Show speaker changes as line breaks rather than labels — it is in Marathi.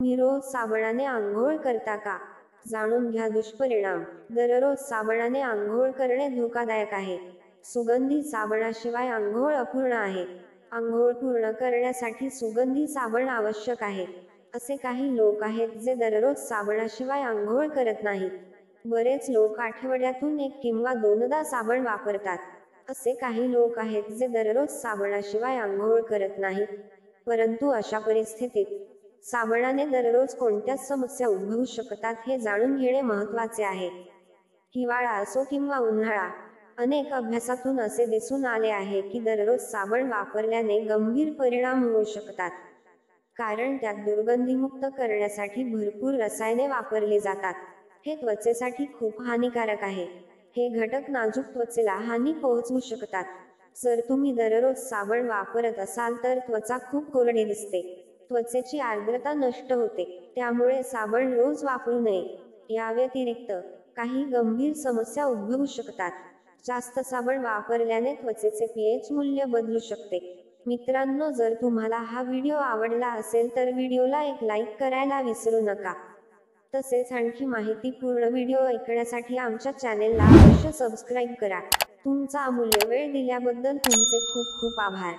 तुम्ही रोज साबणाने आंघोळ करता का? जाणून घ्या दुष्परिणाम. दररोज साबणाने आंघोळ करणे धोकादायक आहे. सुगंधी साबणाशिवाय आंघोळ अपूर्ण आहे. आंघोळ पूर्ण करण्यासाठी सुगंधी साबण आवश्यक आहे. असे काही लोक आहेत जे दररोज साबणाशिवाय आंघोळ करत नाहीत. बरेच लोक आठवड्यातून 1 किंवा 2दा साबण वापरतात. असे काही लोक आहेत जे दररोज साबणाशिवाय आंघोळ करत नाहीत. परंतु अशा परिस्थितीत साबणाने दररोज कोणत्या समस्या उद्भवू शकतात हे जाणून घेणे महत्त्वाचे आहे. हिवाळा असो किंवा उन्हाळा, अनेक अभ्यासातून असे दिसून आले आहे की दररोज साबण वापरल्याने गंभीर परिणाम होऊ शकतात. कारण त्यात दुर्गंधीमुक्त करण्यासाठी भरपूर रसायने वापरली जातात. हे त्वचेसाठी खूप हानिकारक आहे. हे घटक नाजूक त्वचेला हानी पोहोचवू शकतात. जर तुम्ही दररोज साबण वापरत असाल तर त्वचा खूप कोरडी दिसते. त्वचेची आर्द्रता नष्ट होते. त्यामुळे साबण रोज वापरू नये. या व्यतिरिक्त काही गंभीर समस्या उद्भवू शकतात. जास्त साबण वापरल्याने त्वचेचे pH मूल्य बदलू शकते. मित्रांनो, जर तुम्हाला हा व्हिडिओ आवडला असेल तर व्हिडिओला एक लाईक करायला विसरू नका. तसेच आणखी माहितीपूर्ण व्हिडिओ ऐकण्यासाठी आमच्या चॅनेलला अवश्य सबस्क्राईब करा. तुमचा अमूल्य वेळ दिल्याबद्दल तुमचे खूप खूप आभार.